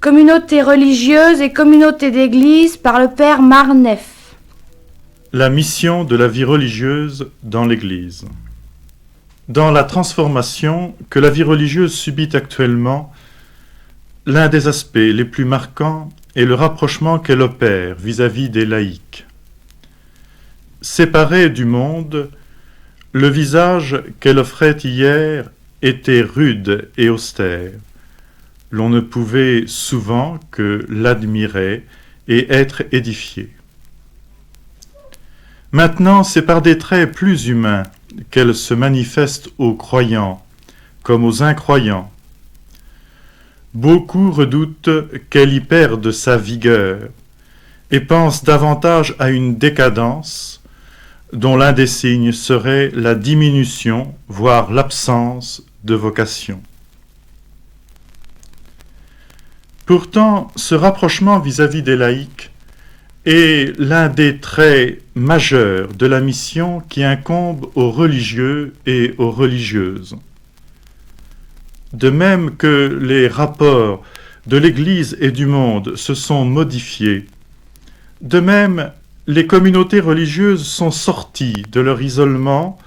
communauté religieuse et communauté d'église par le père Marneffe. La mission de la vie religieuse dans l'Église. Dans la transformation que la vie religieuse subit actuellement, l'un des aspects les plus marquants est le rapprochement qu'elle opère vis-à-vis des laïcs. Séparée du monde, le visage qu'elle offrait hier était rude et austère. L'on ne pouvait souvent que l'admirer et être édifié. Maintenant, c'est par des traits plus humains qu'elle se manifeste aux croyants comme aux incroyants. Beaucoup redoutent qu'elle y perde sa vigueur et pensent davantage à une décadence dont l'un des signes serait la diminution, voire l'absence de vocation. Pourtant, ce rapprochement vis-à-vis des laïcs est l'un des traits majeurs de la mission qui incombe aux religieux et aux religieuses. De même que les rapports de l'Église et du monde se sont modifiés, de même les communautés religieuses sont sorties de leur isolement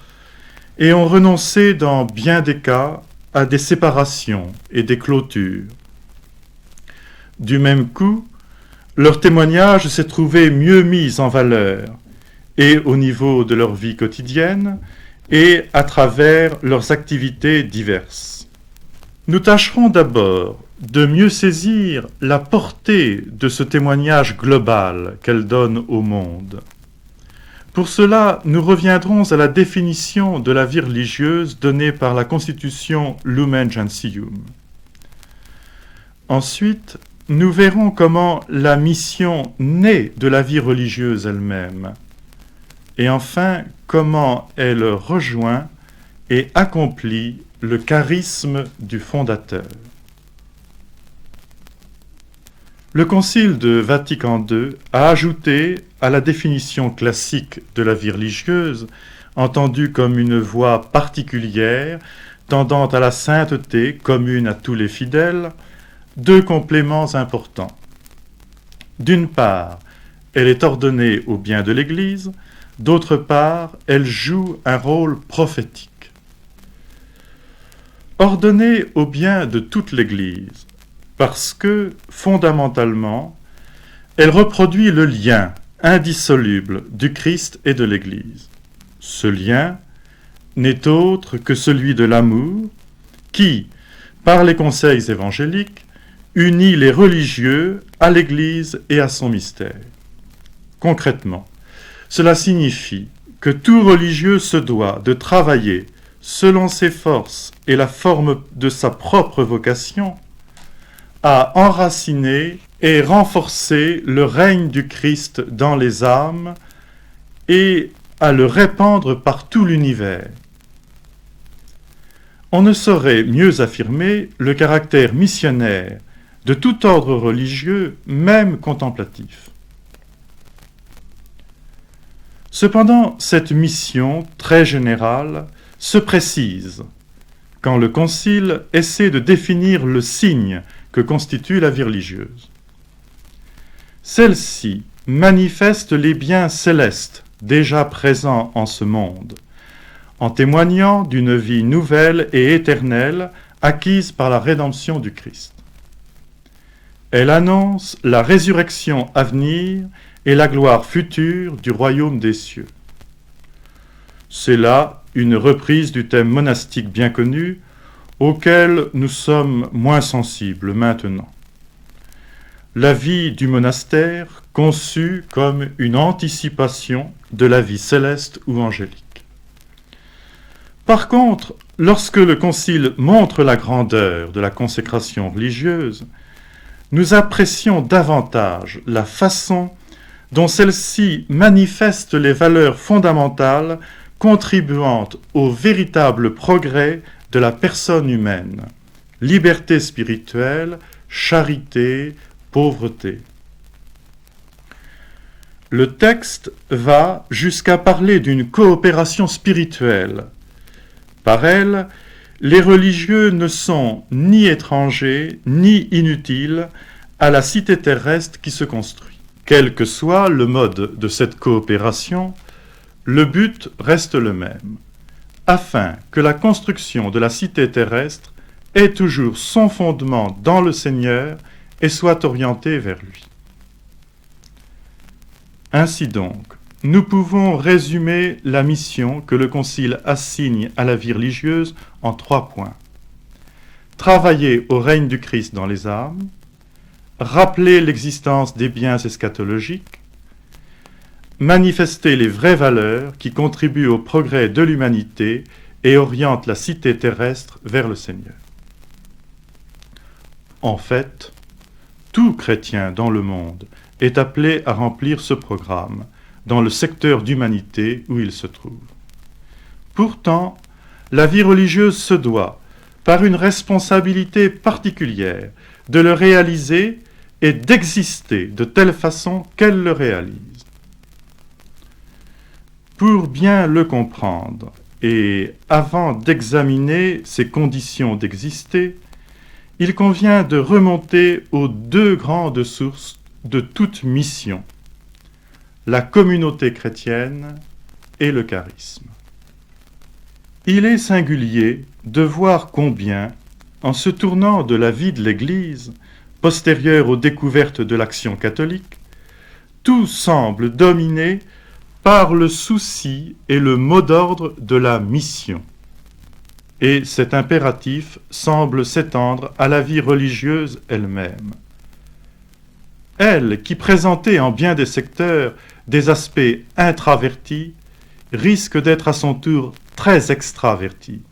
et ont renoncé dans bien des cas à des séparations et des clôtures. Du même coup, leur témoignage s'est trouvé mieux mis en valeur, et au niveau de leur vie quotidienne, et à travers leurs activités diverses. Nous tâcherons d'abord de mieux saisir la portée de ce témoignage global qu'elle donne au monde. Pour cela, nous reviendrons à la définition de la vie religieuse donnée par la Constitution Lumen Gentium. Ensuite, nous verrons comment la mission naît de la vie religieuse elle-même, et enfin comment elle rejoint et accomplit le charisme du fondateur. Le Concile de Vatican II a ajouté à la définition classique de la vie religieuse, entendue comme une voie particulière tendant à la sainteté commune à tous les fidèles, deux compléments importants. D'une part, elle est ordonnée au bien de l'Église, d'autre part, elle joue un rôle prophétique. Ordonnée au bien de toute l'Église, parce que, fondamentalement, elle reproduit le lien indissoluble du Christ et de l'Église. Ce lien n'est autre que celui de l'amour qui, par les conseils évangéliques, unit les religieux à l'Église et à son mystère. Concrètement, cela signifie que tout religieux se doit de travailler selon ses forces et la forme de sa propre vocation à enraciner et renforcer le règne du Christ dans les âmes et à le répandre par tout l'univers. On ne saurait mieux affirmer le caractère missionnaire de tout ordre religieux, même contemplatif. Cependant, cette mission très générale se précise quand le Concile essaie de définir le signe que constitue la vie religieuse. Celle-ci manifeste les biens célestes déjà présents en ce monde, en témoignant d'une vie nouvelle et éternelle acquise par la rédemption du Christ. Elle annonce la résurrection à venir et la gloire future du royaume des cieux. C'est là une reprise du thème monastique bien connu, auquel nous sommes moins sensibles maintenant. La vie du monastère conçue comme une anticipation de la vie céleste ou angélique. Par contre, lorsque le Concile montre la grandeur de la consécration religieuse, nous apprécions davantage la façon dont celle-ci manifeste les valeurs fondamentales contribuant au véritable progrès de la personne humaine, liberté spirituelle, charité, pauvreté. Le texte va jusqu'à parler d'une coopération spirituelle. Par elle, les religieux ne sont ni étrangers ni inutiles à la cité terrestre qui se construit. Quel que soit le mode de cette coopération, le but reste le même, afin que la construction de la cité terrestre ait toujours son fondement dans le Seigneur et soit orientée vers lui. Ainsi donc, nous pouvons résumer la mission que le Concile assigne à la vie religieuse en 3 points. Travailler au règne du Christ dans les âmes, rappeler l'existence des biens eschatologiques, manifester les vraies valeurs qui contribuent au progrès de l'humanité et orientent la cité terrestre vers le Seigneur. En fait, tout chrétien dans le monde est appelé à remplir ce programme dans le secteur d'humanité où il se trouve. Pourtant, la vie religieuse se doit, par une responsabilité particulière, de le réaliser et d'exister de telle façon qu'elle le réalise. Pour bien le comprendre, et avant d'examiner ses conditions d'exister, il convient de remonter aux 2 grandes sources de toute mission, la communauté chrétienne et le charisme. Il est singulier de voir combien, en se tournant de la vie de l'Église, postérieure aux découvertes de l'action catholique, tout semble dominé par le souci et le mot d'ordre de la mission. Et cet impératif semble s'étendre à la vie religieuse elle-même. Elle, qui présentait en bien des secteurs des aspects intravertis, risque d'être à son tour très extravertie.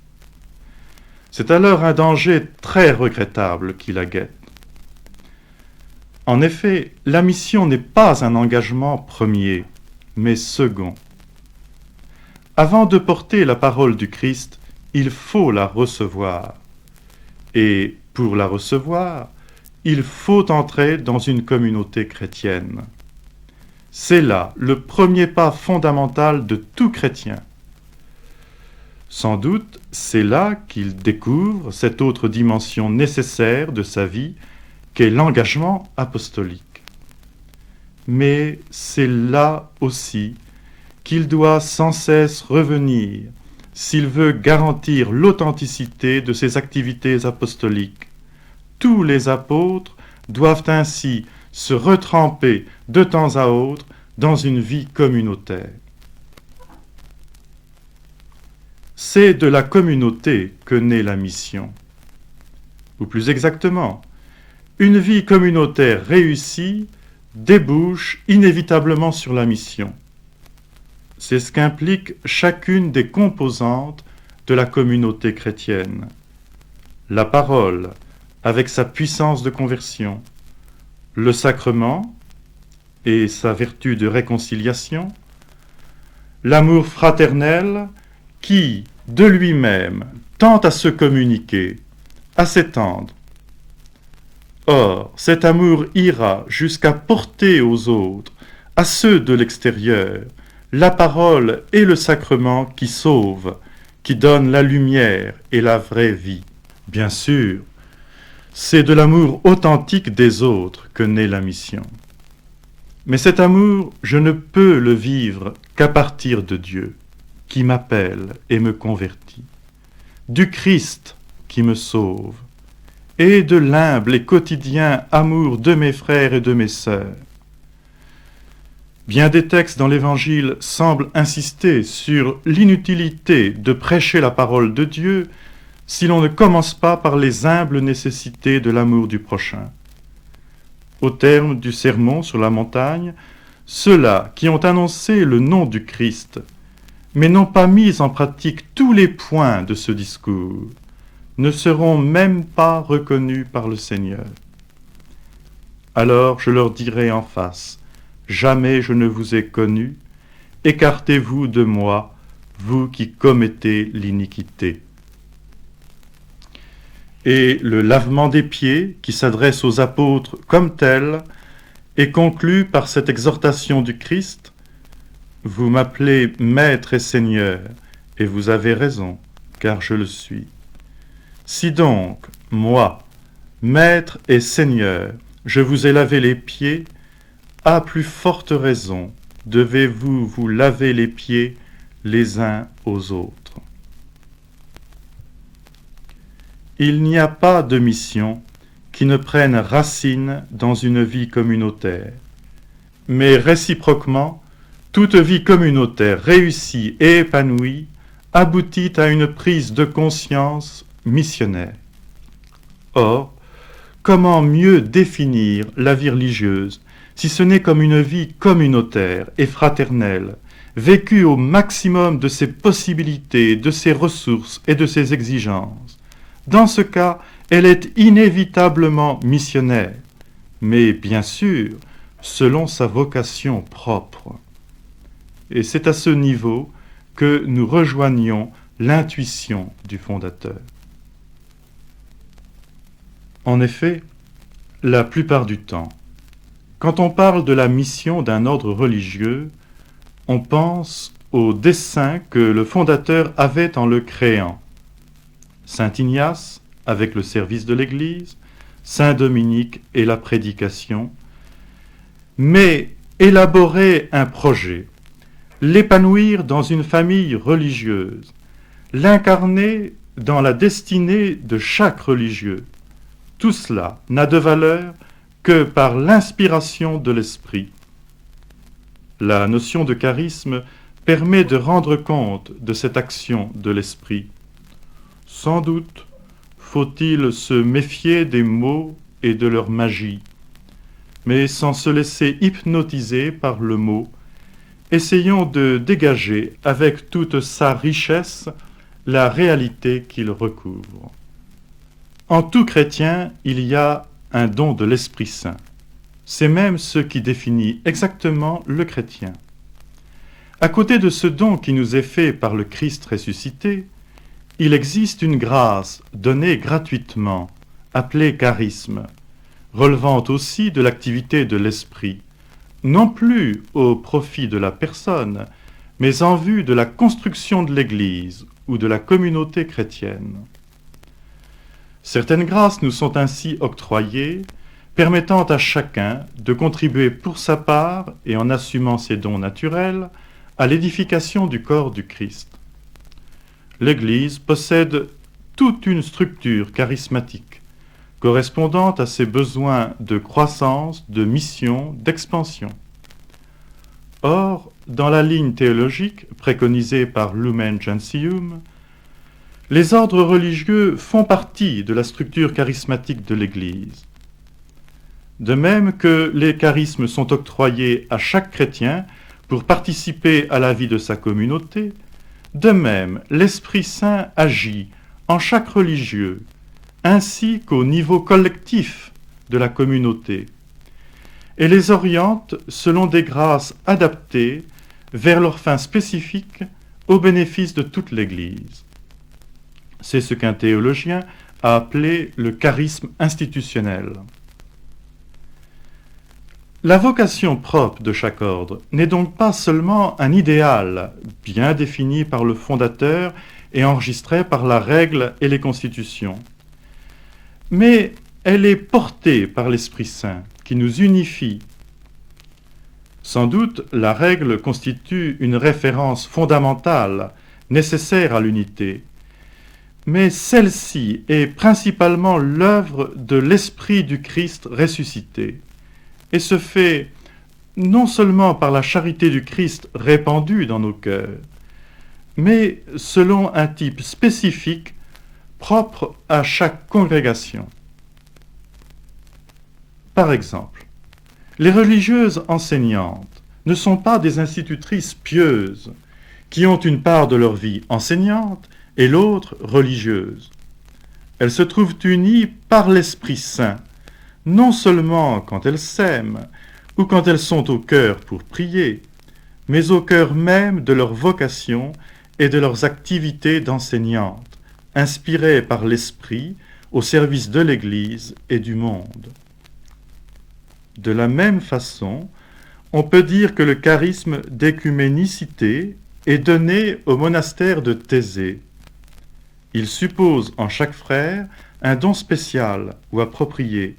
C'est alors un danger très regrettable qui la guette. En effet, la mission n'est pas un engagement premier, mais second. Avant de porter la parole du Christ, il faut la recevoir. Et pour la recevoir, il faut entrer dans une communauté chrétienne. C'est là le premier pas fondamental de tout chrétien. Sans doute, c'est là qu'il découvre cette autre dimension nécessaire de sa vie qu'est l'engagement apostolique. Mais c'est là aussi qu'il doit sans cesse revenir s'il veut garantir l'authenticité de ses activités apostoliques. Tous les apôtres doivent ainsi se retremper de temps à autre dans une vie communautaire. C'est de la communauté que naît la mission. Ou plus exactement, une vie communautaire réussie débouche inévitablement sur la mission. C'est ce qu'implique chacune des composantes de la communauté chrétienne. La parole, avec sa puissance de conversion, le sacrement et sa vertu de réconciliation, l'amour fraternel qui, de lui-même, tend à se communiquer, à s'étendre. Or, cet amour ira jusqu'à porter aux autres, à ceux de l'extérieur, la parole et le sacrement qui sauvent, qui donnent la lumière et la vraie vie. Bien sûr, c'est de l'amour authentique des autres que naît la mission. Mais cet amour, je ne peux le vivre qu'à partir de Dieu, qui m'appelle et me convertit, du Christ qui me sauve, et de l'humble et quotidien amour de mes frères et de mes sœurs. Bien des textes dans l'Évangile semblent insister sur l'inutilité de prêcher la parole de Dieu si l'on ne commence pas par les humbles nécessités de l'amour du prochain. Au terme du sermon sur la montagne, ceux-là qui ont annoncé le nom du Christ, mais n'ont pas mis en pratique tous les points de ce discours, ne seront même pas reconnus par le Seigneur. Alors je leur dirai en face, « Jamais je ne vous ai connus, écartez-vous de moi, vous qui commettez l'iniquité. » Et le lavement des pieds, qui s'adresse aux apôtres comme tel, est conclu par cette exhortation du Christ, « Vous m'appelez Maître et Seigneur, et vous avez raison, car je le suis. Si donc, moi, Maître et Seigneur, je vous ai lavé les pieds, à plus forte raison devez-vous vous laver les pieds les uns aux autres. Il n'y a pas de mission qui ne prenne racine dans une vie communautaire. Mais réciproquement, toute vie communautaire réussie et épanouie aboutit à une prise de conscience missionnaire. Or, comment mieux définir la vie religieuse si ce n'est comme une vie communautaire et fraternelle, vécue au maximum de ses possibilités, de ses ressources et de ses exigences? Dans ce cas, elle est inévitablement missionnaire, mais bien sûr, selon sa vocation propre. Et c'est à ce niveau que nous rejoignons l'intuition du fondateur. En effet, la plupart du temps, quand on parle de la mission d'un ordre religieux, on pense au dessein que le fondateur avait en le créant. Saint Ignace, avec le service de l'Église, Saint Dominique et la prédication, mais élaborer un projet, l'épanouir dans une famille religieuse, l'incarner dans la destinée de chaque religieux, tout cela n'a de valeur que par l'inspiration de l'esprit. La notion de charisme permet de rendre compte de cette action de l'esprit. Sans doute faut-il se méfier des mots et de leur magie, mais sans se laisser hypnotiser par le mot, essayons de dégager avec toute sa richesse la réalité qu'il recouvre. En tout chrétien, il y a un don de l'Esprit Saint. C'est même ce qui définit exactement le chrétien. À côté de ce don qui nous est fait par le Christ ressuscité, il existe une grâce donnée gratuitement, appelée charisme, relevant aussi de l'activité de l'esprit, non plus au profit de la personne, mais en vue de la construction de l'Église ou de la communauté chrétienne. Certaines grâces nous sont ainsi octroyées, permettant à chacun de contribuer pour sa part, et en assumant ses dons naturels, à l'édification du corps du Christ. L'Église possède toute une structure charismatique, correspondant à ses besoins de croissance, de mission, d'expansion. Or, dans la ligne théologique préconisée par Lumen Gentium, les ordres religieux font partie de la structure charismatique de l'Église. De même que les charismes sont octroyés à chaque chrétien pour participer à la vie de sa communauté, de même l'Esprit Saint agit en chaque religieux, ainsi qu'au niveau collectif de la communauté, et les oriente selon des grâces adaptées vers leurs fins spécifiques au bénéfice de toute l'Église. C'est ce qu'un théologien a appelé le charisme institutionnel. La vocation propre de chaque ordre n'est donc pas seulement un idéal bien défini par le fondateur et enregistré par la règle et les constitutions, mais elle est portée par l'Esprit Saint qui nous unifie. Sans doute, la règle constitue une référence fondamentale nécessaire à l'unité, mais celle-ci est principalement l'œuvre de l'Esprit du Christ ressuscité, et se fait non seulement par la charité du Christ répandue dans nos cœurs, mais selon un type spécifique propre à chaque congrégation. Par exemple, les religieuses enseignantes ne sont pas des institutrices pieuses qui ont une part de leur vie enseignante et l'autre religieuse. Elles se trouvent unies par l'Esprit Saint, non seulement quand elles s'aiment ou quand elles sont au cœur pour prier, mais au cœur même de leur vocation et de leurs activités d'enseignantes, inspirées par l'Esprit au service de l'Église et du monde. De la même façon, on peut dire que le charisme d'écuménicité est donné au monastère de Thésée. Il suppose en chaque frère un don spécial ou approprié,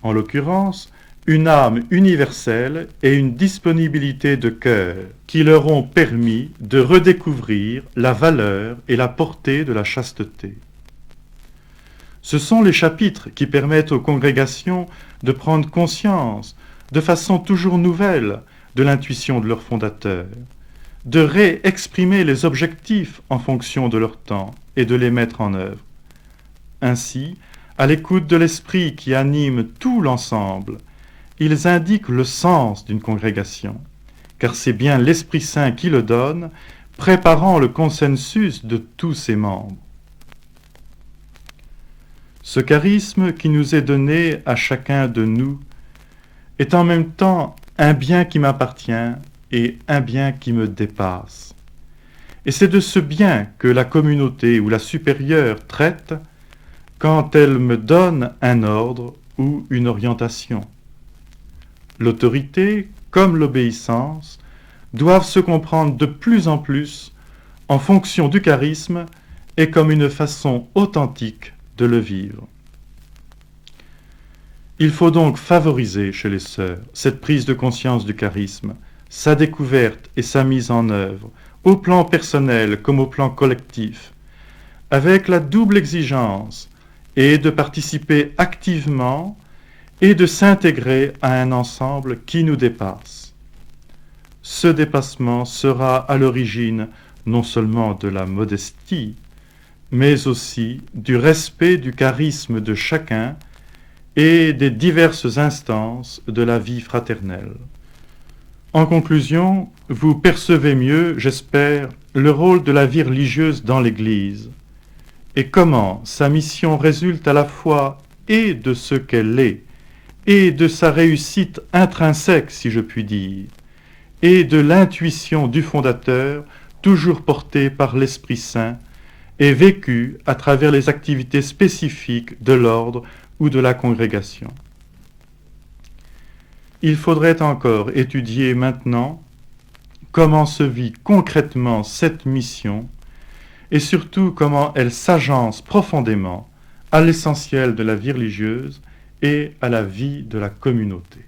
en l'occurrence, une âme universelle et une disponibilité de cœur qui leur ont permis de redécouvrir la valeur et la portée de la chasteté. Ce sont les chapitres qui permettent aux congrégations de prendre conscience, de façon toujours nouvelle, de l'intuition de leur fondateur, de réexprimer les objectifs en fonction de leur temps et de les mettre en œuvre. Ainsi, à l'écoute de l'esprit qui anime tout l'ensemble, ils indiquent le sens d'une congrégation, car c'est bien l'Esprit Saint qui le donne, préparant le consensus de tous ses membres. Ce charisme qui nous est donné à chacun de nous est en même temps un bien qui m'appartient et un bien qui me dépasse. Et c'est de ce bien que la communauté ou la supérieure traite quand elle me donne un ordre ou une orientation. L'autorité, comme l'obéissance, doivent se comprendre de plus en plus en fonction du charisme et comme une façon authentique de le vivre. Il faut donc favoriser chez les sœurs cette prise de conscience du charisme, sa découverte et sa mise en œuvre, au plan personnel comme au plan collectif, avec la double exigence et de participer activement et de s'intégrer à un ensemble qui nous dépasse. Ce dépassement sera à l'origine non seulement de la modestie, mais aussi du respect du charisme de chacun et des diverses instances de la vie fraternelle. En conclusion, vous percevez mieux, j'espère, le rôle de la vie religieuse dans l'Église et comment sa mission résulte à la fois et de ce qu'elle est, et de sa réussite intrinsèque, si je puis dire, et de l'intuition du fondateur, toujours portée par l'Esprit Saint, et vécue à travers les activités spécifiques de l'ordre ou de la congrégation. Il faudrait encore étudier maintenant comment se vit concrètement cette mission et surtout comment elle s'agence profondément à l'essentiel de la vie religieuse et à la vie de la communauté.